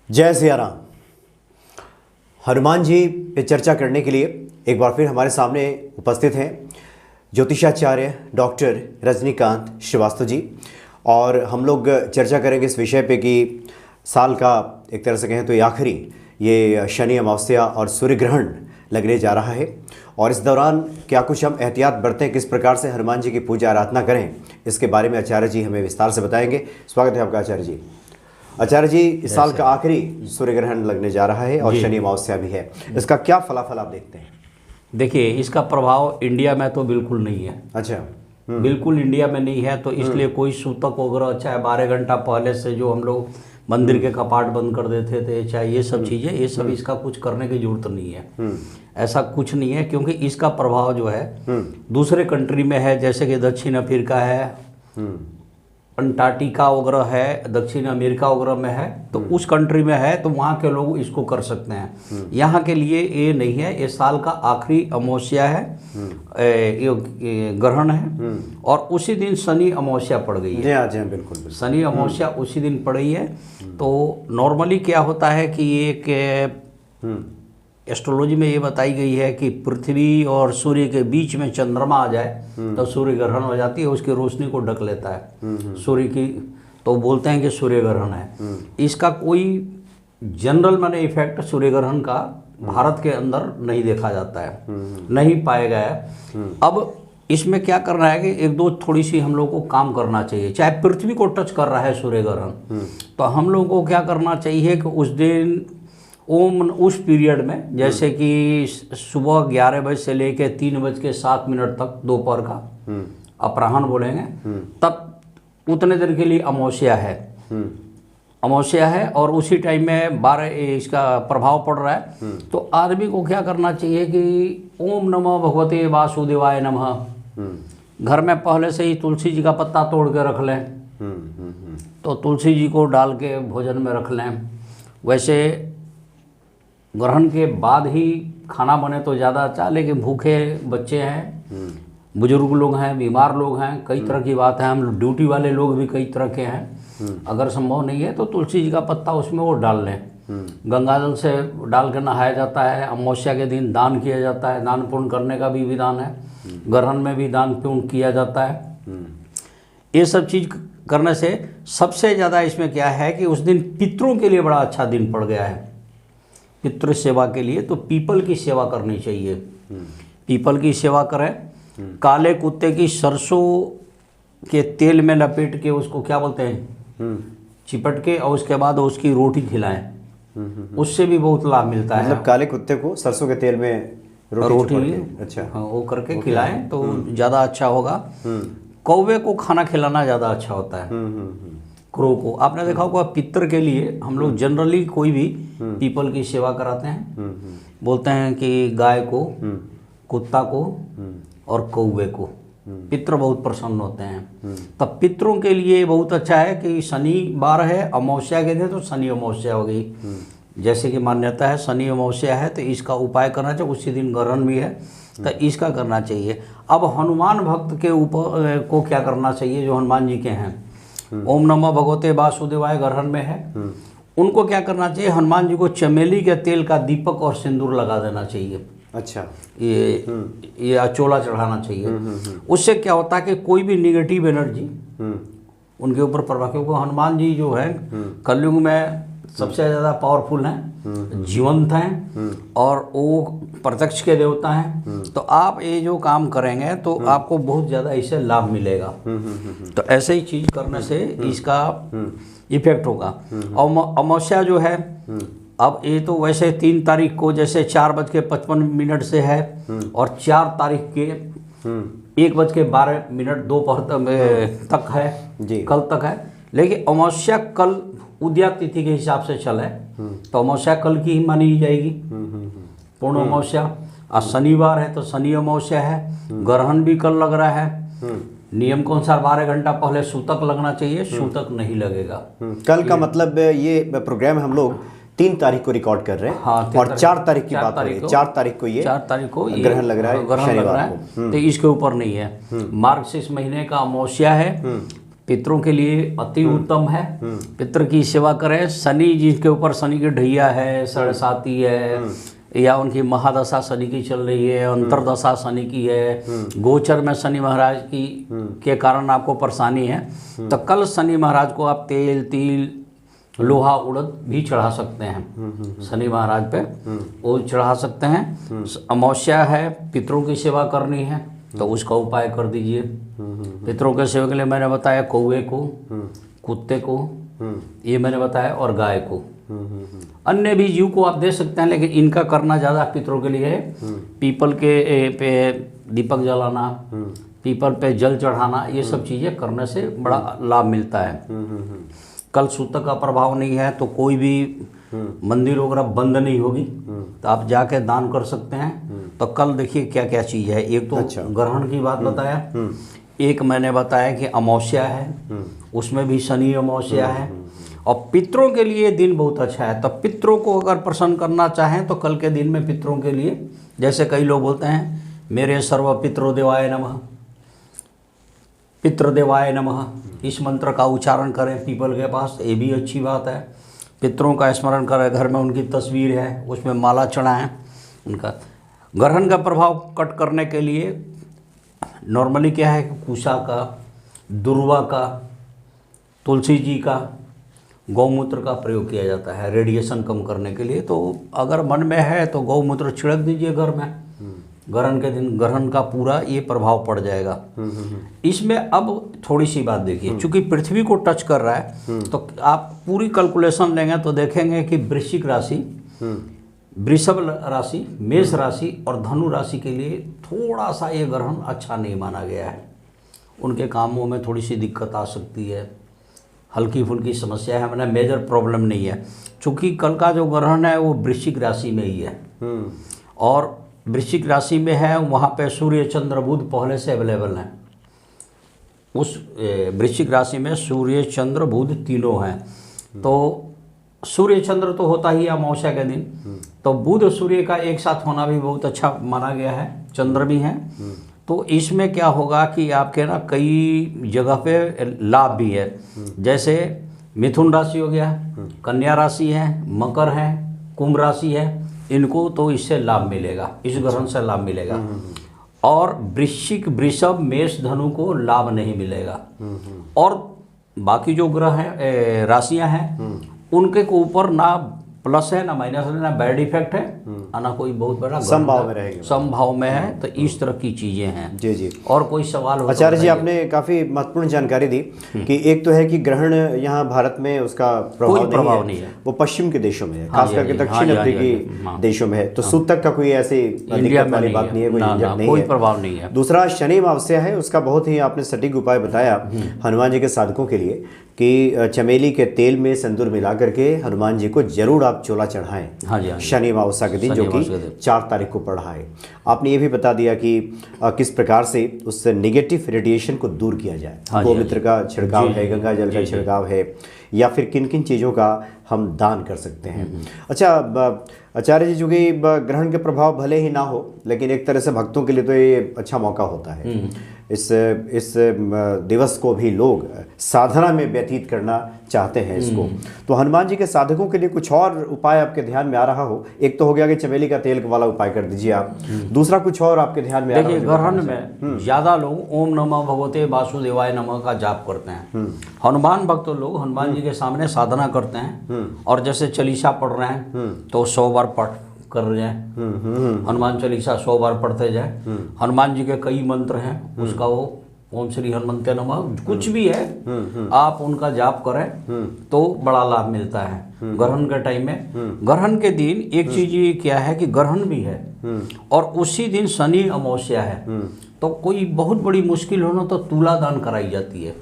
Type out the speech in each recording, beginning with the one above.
जय सिया राम। हनुमान जी पे चर्चा करने के लिए एक बार फिर हमारे सामने उपस्थित हैं ज्योतिषाचार्य डॉक्टर रजनीकांत श्रीवास्तव जी, और हम लोग चर्चा करेंगे इस विषय पे कि साल का एक तरह से कहें तो ये आखिरी ये शनि अमावस्या और सूर्य ग्रहण लगने जा रहा है, और इस दौरान क्या कुछ हम एहतियात बरतें, किस प्रकार से हनुमान जी की पूजा आराधना करें, इसके बारे में आचार्य जी हमें विस्तार से बताएंगे। स्वागत है आपका आचार्य जी। आचार्य जी, इस साल का आखिरी सूर्य ग्रहण लगने जा रहा है और शनि अमावस्या भी है, इसका क्या फलाफल आप देखते हैं? देखिए, इसका प्रभाव इंडिया में तो बिल्कुल नहीं है। अच्छा। बिल्कुल इंडिया में नहीं है, तो इसलिए कोई सूतक वगैरह, चाहे 12 घंटा पहले से जो हम लोग मंदिर के कपाट बंद कर देते थे, चाहे ये सब चीज़ें, ये सब इसका कुछ करने की जरूरत नहीं है। ऐसा कुछ नहीं है, क्योंकि इसका प्रभाव जो है दूसरे कंट्री में है, जैसे कि दक्षिण अफ्रीका है, अंटार्कटिका वगैरह है, दक्षिण अमेरिका वगैरह में है, तो उस कंट्री में है, तो वहाँ के लोग इसको कर सकते हैं। यहाँ के लिए ये नहीं है। ये साल का आखिरी अमावस्या है, ये ग्रहण है, और उसी दिन शनि अमावस्या पड़ गई है। जी हाँ, जी हाँ, बिल्कुल। शनि अमावस्या उसी दिन पड़ गई है। तो नॉर्मली क्या होता है कि एक एस्ट्रोलॉजी में ये बताई गई है कि पृथ्वी और सूर्य के बीच में चंद्रमा आ जाए तो सूर्य ग्रहण हो जाती है, उसकी रोशनी को ढक लेता है सूर्य की, तो बोलते हैं कि सूर्य ग्रहण है। इसका कोई जनरल मैंने इफेक्ट सूर्य ग्रहण का भारत के अंदर नहीं देखा जाता है, नहीं पाया गया है। अब इसमें क्या करना है कि एक दो थोड़ी सी हम लोग को काम करना चाहिए। चाहे पृथ्वी को टच कर रहा है सूर्य ग्रहण, तो हम लोग को क्या करना चाहिए कि उस दिन उस पीरियड में, जैसे कि सुबह 11 बजे से लेकर 3:07 तक दोपहर का अपराह्न बोलेंगे, तब उतने देर के लिए अमावस्या है, और उसी टाइम में 12 इसका प्रभाव पड़ रहा है। तो आदमी को क्या करना चाहिए कि ओम नमः भगवते वासुदेवाय नमः घर में पहले से ही तुलसी जी का पत्ता तोड़ के रख लें, तो तुलसी जी को डाल के भोजन में रख लें। वैसे ग्रहण के बाद ही खाना बने तो ज़्यादा अच्छा, लेकिन भूखे बच्चे हैं, बुजुर्ग लोग हैं, बीमार लोग हैं, कई तरह की बात है, हम ड्यूटी वाले लोग भी कई तरह के हैं। अगर संभव नहीं है तो तुलसी जी का पत्ता उसमें वो डाल लें। गंगाजल से डाल के नहाया जाता है। अमावस्या के दिन दान किया जाता है, दान पुण्य करने का भी विधान है। ग्रहण में भी दान पुण्य किया जाता है। ये सब चीज़ करने से सबसे ज़्यादा इसमें क्या है कि उस दिन पितरों के लिए बड़ा अच्छा दिन पड़ गया है, पितृ सेवा के लिए। तो पीपल की सेवा करनी चाहिए, पीपल की सेवा करें। काले कुत्ते की सरसों के तेल में लपेट के उसको क्या बोलते हैं, चिपट के, और उसके बाद उसकी रोटी खिलाएं, उससे भी बहुत लाभ मिलता है। मतलब काले कुत्ते को सरसों के तेल में रोटी अच्छा, हाँ, वो करके खिलाएं तो ज़्यादा अच्छा होगा। कौवे को खाना खिलाना ज़्यादा अच्छा होता है, क्रो को। आपने देखा होगा पितर के लिए हम लोग जनरली कोई भी पीपल की सेवा कराते हैं, बोलते हैं कि गाय को, कुत्ता को और कौवे को, पितर बहुत प्रसन्न होते हैं। तब पितरों के लिए बहुत अच्छा है कि शनिवार है, अमावस्या के दिन तो शनि अमावस्या हो गई, जैसे कि मान्यता है शनि अमावस्या है, तो इसका उपाय करना चाहिए। उसी दिन ग्रहण भी है, तो इसका करना चाहिए। अब हनुमान भक्त के ऊपर को क्या करना चाहिए, जो हनुमान जी के हैं, ओम नमः भगवते वासुदेवाय ग्रहण में है, उनको क्या करना चाहिए, हनुमान जी को चमेली के तेल का दीपक और सिंदूर लगा देना चाहिए। अच्छा। ये अचोला चढ़ाना चाहिए। उससे क्या होता है कि कोई भी निगेटिव एनर्जी उनके ऊपर प्रभाव, क्योंकि हनुमान जी जो है कलयुग में सबसे ज़्यादा पावरफुल हैं, जीवंत हैं, और वो प्रत्यक्ष के देवता हैं। तो आप ये जो काम करेंगे तो आपको बहुत ज़्यादा इससे लाभ मिलेगा। तो ऐसे ही चीज़ करने से इसका इफेक्ट होगा। और अमावस्या जो है, अब ये तो वैसे 3 तारीख को जैसे 4:55 से है, और 4 तारीख के 1:12 दोपहर तक है, कल तक है। लेकिन अमावस्या कल उदया तिथि के हिसाब से चले तो अमावस्या कल की ही मानी जाएगी, पूर्ण अमावस्या। आज शनिवार है तो शनि अमावस्या है, ग्रहण भी कल लग रहा है। नियम के अनुसार 12 घंटा पहले सूतक लगना चाहिए, सूतक नहीं लगेगा। कल का मतलब ये प्रोग्राम हम लोग 3 तारीख को रिकॉर्ड कर रहे हैं। हाँ, और 4 तारीख की बात हो रही है। 4 तारीख को ये ग्रहण लग रहा है, ग्रहण लग रहा है। तो इसके ऊपर नहीं है। मार्गशीर्ष महीने का अमावस्या है, पितरों के लिए अति उत्तम है। पितृ की सेवा करें। शनि जिसके ऊपर शनि की ढैया है, साढ़े है, या उनकी महादशा शनि की चल रही है, अंतरदशा शनि की है, गोचर में शनि महाराज की के कारण आपको परेशानी है, तो कल शनि महाराज को आप तेल तिल लोहा उड़द भी चढ़ा सकते हैं। शनि महाराज पे वो चढ़ा सकते हैं। अमावस्या है, पितरों की सेवा करनी है तो उसका उपाय कर दीजिए। पितरों के सेवा के लिए मैंने बताया कौवे को, कुत्ते को, ये मैंने बताया, और गाय को। अन्य भी जीव को आप दे सकते हैं, लेकिन इनका करना ज़्यादा पितरों के लिए है। पीपल के पे दीपक जलाना, पीपल पे जल चढ़ाना, ये सब चीज़ें करने से बड़ा लाभ मिलता है। कल सूतक का प्रभाव नहीं है तो कोई भी मंदिर वगैरह बंद नहीं होगी, तो आप जाके दान कर सकते हैं। तो कल देखिए क्या क्या चीज़ है। एक तो ग्रहण की बात बताया, एक मैंने बताया कि अमावस्या है, उसमें भी शनि अमावस्या है, और पितरों के लिए दिन बहुत अच्छा है। तो पितरों को अगर प्रसन्न करना चाहें तो कल के दिन में पितरों के लिए, जैसे कई लोग बोलते हैं मेरे सर्व पितरो देवाय नमः, पितृदेवाय नमः, इस मंत्र का उच्चारण करें पीपल के पास, ये भी अच्छी बात है। पितरों का स्मरण करें, घर में उनकी तस्वीर है उसमें माला चढ़ाएं उनका। ग्रहण का प्रभाव कट करने के लिए नॉर्मली क्या है, कुशा का, दुर्वा का, तुलसी जी का, गौमूत्र का प्रयोग किया जाता है रेडिएशन कम करने के लिए। तो अगर मन में है तो गौमूत्र छिड़क दीजिए घर में, ग्रहण के दिन ग्रहण का पूरा ये प्रभाव पड़ जाएगा। इसमें अब थोड़ी सी बात देखिए, चूंकि पृथ्वी को टच कर रहा है तो आप पूरी कैलकुलेशन लेंगे तो देखेंगे कि वृश्चिक राशि, वृषभ राशि, मेष राशि और धनु राशि के लिए थोड़ा सा ये ग्रहण अच्छा नहीं माना गया है। उनके कामों में थोड़ी सी दिक्कत आ सकती है, हल्की फुल्की समस्या है, मैंने मेजर प्रॉब्लम नहीं है। चूँकि कल का जो ग्रहण है वो वृश्चिक राशि में ही है, और वृश्चिक राशि में है, वहाँ पे सूर्य चंद्र बुध पहले से अवेलेबल हैं। उस वृश्चिक राशि में सूर्य चंद्र बुध तीनों हैं। तो सूर्य चंद्र तो होता ही अमावस्या के दिन, तो बुध सूर्य का एक साथ होना भी बहुत अच्छा माना गया है, चंद्र भी हैं। तो इसमें क्या होगा कि आपके ना कई जगह पे लाभ भी है, जैसे मिथुन राशि हो गया, कन्या राशि है, मकर है, कुंभ राशि है, इनको तो इससे लाभ मिलेगा, इस ग्रहण से लाभ मिलेगा। और वृश्चिक, वृषभ, मेष, धनु को लाभ नहीं मिलेगा। और बाकी जो ग्रह हैं, राशियां हैं, उनके को ऊपर ना प्लस है ना माइनस है, ना बैड इफेक्ट है, ना कोई बहुत बड़ा समभाव में रहेगा, समभाव में है। तो इस तरह की चीजें हैं। जी जी। और कोई सवाल हो? आचार्य जी, आपने काफी महत्वपूर्ण जानकारी दी कि एक तो है कि ग्रहण यहाँ भारत में उसका प्रभाव नहीं है, वो पश्चिम के देशों में है, खास करके दक्षिण अफ्रीकी देशों में है। तो सूतक का कोई ऐसी दिक्कत वाली बात नहीं है, कोई झंझट नहीं है, कोई प्रभाव नहीं है। दूसरा शनि अमावस्या है, उसका बहुत ही आपने सटीक उपाय बताया हनुमान जी के साधकों के लिए कि चमेली के तेल में सिंदूर मिला करके हनुमान जी को जरूर आप चोला चढ़ाएं शनि अमावस्या के दिन, जो कि 4 तारीख को पड़ा है। आपने ये भी बता दिया कि किस प्रकार से उस नेगेटिव रेडिएशन को दूर किया जाए। गोमित्र का छिड़काव है, गंगा जल का छिड़काव है, या फिर किन किन चीज़ों का हम दान कर सकते हैं। अच्छा आचार्य जी, जो कि ग्रहण के प्रभाव भले ही ना हो, लेकिन एक तरह से भक्तों के लिए तो ये अच्छा मौका होता है। इस दिवस को भी लोग साधना में व्यतीत करना चाहते हैं इसको। तो हनुमान जी के साधकों के लिए कुछ और उपाय आपके ध्यान में आ रहा हो? एक तो हो गया कि चमेली का तेल वाला उपाय कर दीजिए आप, दूसरा कुछ और आपके ध्यान में आ रहा हो? देखिए, ग्रहण में ज़्यादा लोग ओम नमः भगवते वासुदेवाय नमः का जाप करते हैं। हनुमान भक्त लोग हनुमान जी के सामने साधना करते हैं, और जैसे चालीसा पढ़ रहे हैं तो 100 बार पाठ कर रहे हैं, हनुमान चालीसा 100 बार पढ़ते जाए। हनुमान जी के कई मंत्र हैं, उसका वो ओम श्री हनुमंते नमः कुछ भी है, आप उनका जाप करें तो बड़ा लाभ मिलता है ग्रहण के टाइम में। ग्रहण के दिन एक चीज ये क्या है कि ग्रहण भी है और उसी दिन शनि अमावस्या है, तो कोई बहुत बड़ी मुश्किल हो ना तो तुला दान कराई जाती है।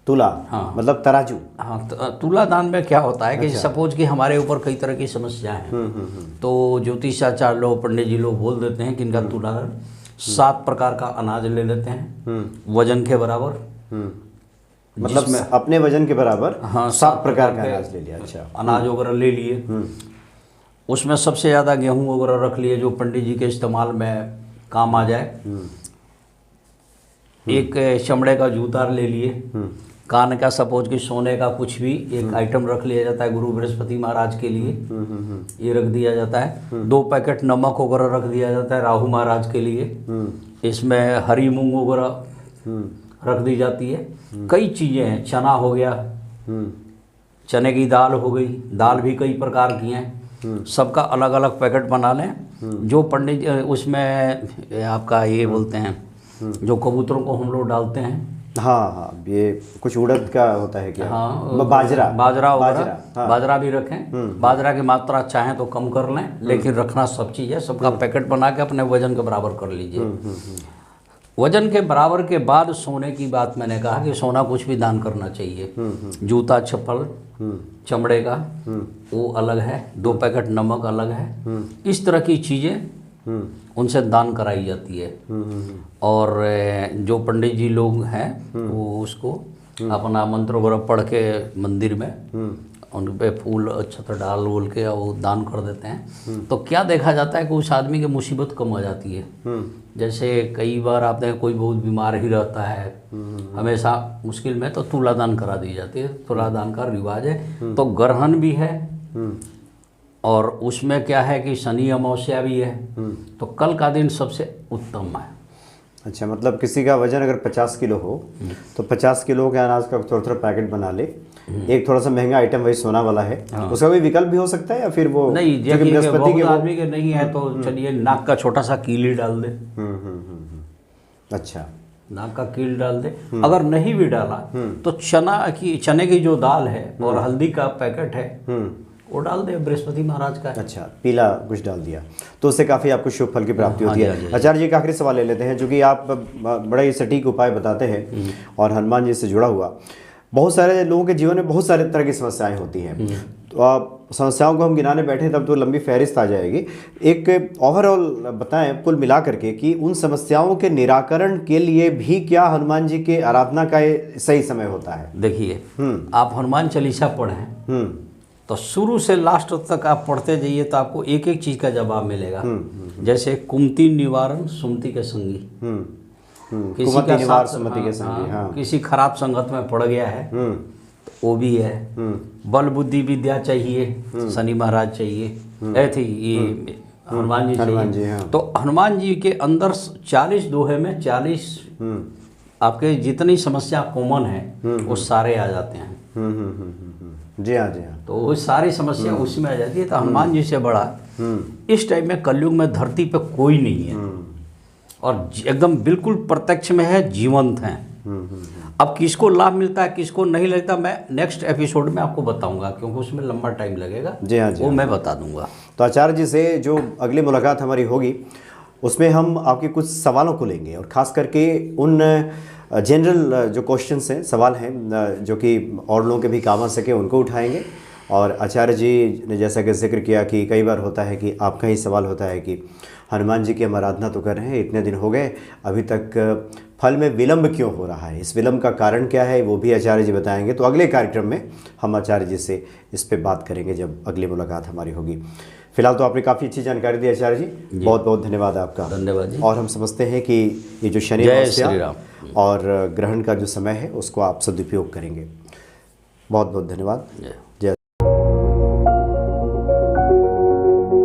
तुला? हाँ, मतलब तराजू? हाँ, तुला दान में क्या होता है कि सपोज कि हमारे ऊपर कई तरह की समस्या है, तो ज्योतिषाचार्य लोग, पंडित जी लोग बोल देते हैं कि इनका तुला दान 7 प्रकार का अनाज ले लेते हैं वजन के बराबर, मतलब अपने वजन के बराबर। हाँ, 7 प्रकार का अनाज ले लिया। अच्छा, अनाज वगैरह ले लिए, उसमें सबसे ज़्यादा गेहूं वगैरह रख लिए जो पंडित जी के इस्तेमाल में काम आ जाए। एक चमड़े का जूता ले लिए, कान का सपोज कि सोने का कुछ भी एक आइटम रख लिया जाता है गुरु बृहस्पति महाराज के लिए, ये रख दिया जाता है। 2 पैकेट नमक वगैरह रख दिया जाता है राहु महाराज के लिए। इसमें हरी मूंग वगैरह रख दी जाती है। कई चीज़ें हैं, चना हो गया, चने की दाल हो गई, दाल भी कई प्रकार की हैं, सबका अलग अलग पैकेट बना लें। जो पंडित उसमें आपका ये बोलते हैं जो कबूतरों को हम लोग डालते हैं, हाँ, ये कुछ उड़द का होता है क्या? हाँ, बाजरा हाँ। बाजरा भी रखें। बाजरा की मात्रा चाहें तो कम कर लें, लेकिन रखना सब चीज़ है। सबका पैकेट बना के अपने वजन के बराबर कर लीजिए। वजन के बराबर के बाद सोने की बात मैंने कहा कि सोना कुछ भी दान करना चाहिए। जूता चप्पल चमड़े का वो अलग है, 2 पैकेट नमक अलग है। इस तरह की चीज़ें उनसे दान कराई जाती है। और जो पंडित जी लोग हैं वो उसको अपना मंत्र वगैरह पढ़ के मंदिर में उन पे फूल छत्र डाल वोल के वो दान कर देते हैं। तो क्या देखा जाता है कि उस आदमी की मुसीबत कम हो जाती है। जैसे कई बार आपने कोई बहुत बीमार ही रहता है हमेशा मुश्किल में, तो तुला दान करा दी जाती है। तुला दान का रिवाज है। तो ग्रहण भी है और उसमें क्या है कि शनि अमावस्या भी है। तो कल का दिन सबसे उत्तम है। अच्छा, मतलब किसी का वजन अगर 50 किलो हो तो 50 किलो के अनाज का थोड़ा थोड़ा पैकेट बना ले। एक थोड़ा सा महंगा आइटम वही सोना वाला है, उसका भी विकल्प भी हो सकता है, या फिर वो नहीं, बृहस्पति के आदमी के नहीं है तो चलिए नाक का छोटा सा कीली डाल दे। अच्छा, नाक का कील डाल दे। अगर नहीं भी डाला तो चने की जो दाल है और हल्दी का पैकेट है वो डाल दे, बृहस्पति महाराज का है। अच्छा, पीला कुछ डाल दिया तो उससे काफ़ी आपको शुभ फल की प्राप्ति होती है। आचार्य जी, एक आखिरी सवाल ले लेते हैं, जो कि आप बड़ा ही सटीक उपाय बताते हैं और हनुमान जी से जुड़ा हुआ। बहुत सारे लोगों के जीवन में बहुत सारे तरह की समस्याएं होती हैं, तो आप समस्याओं को हम गिनाने बैठे तब तो लंबी फहरिस्त आ जाएगी। एक ओवरऑल बताएं कुल मिला करके कि उन समस्याओं के निराकरण के लिए भी क्या हनुमान जी के आराधना का सही समय होता है? देखिए, आप हनुमान चालीसा पढ़ें तो शुरू से लास्ट तक आप पढ़ते जाइए तो आपको एक एक चीज़ का जवाब मिलेगा। जैसे कुमति निवारण सुमति के संगी, किसी का साथ सुमति के संगी, हाँ। किसी खराब संगत में पड़ गया है तो वो भी है। बल बुद्धि विद्या चाहिए, शनि महाराज चाहिए, ऐसे ये हनुमान जी चाहिए। हाँ। तो हनुमान जी के अंदर 40 दोहे में 40 आपके जितनी समस्या कॉमन है वो सारे आ जाते हैं। जी हाँ, जी हाँ। तो वो सारी समस्या उसमें आ जाती है। तो हनुमान जी से बड़ा इस टाइम में कलयुग में धरती पे कोई नहीं है और एकदम बिल्कुल प्रत्यक्ष में है, जीवंत हैं। अब किसको लाभ मिलता है किसको नहीं लगता, मैं नेक्स्ट एपिसोड में आपको बताऊंगा, क्योंकि उसमें लंबा टाइम लगेगा। जी हाँ, जी वो हाँ। मैं बता दूंगा। तो आचार्य जी से जो अगली मुलाकात हमारी होगी उसमें हम आपके कुछ सवालों को लेंगे और ख़ास करके उन जनरल जो क्वेश्चंस हैं, सवाल हैं जो कि और लोगों के भी काम आ सके, उनको उठाएंगे। और आचार्य जी ने जैसा कि जिक्र किया कि कई बार होता है कि आपका ही सवाल होता है कि हनुमान जी की हम आराधना तो कर रहे हैं, इतने दिन हो गए, अभी तक फल में विलंब क्यों हो रहा है, इस विलंब का कारण क्या है, वो भी आचार्य जी बताएंगे। तो अगले कार्यक्रम में हम आचार्य जी से इस पर बात करेंगे जब अगली मुलाकात हमारी होगी। फिलहाल तो आपने काफ़ी अच्छी जानकारी दी आचार्य जी, बहुत बहुत धन्यवाद आपका। धन्यवाद जी। और हम समझते हैं कि ये जो शनि अमावस्या और ग्रहण का जो समय है उसको आप सदुपयोग करेंगे। बहुत बहुत धन्यवाद। जय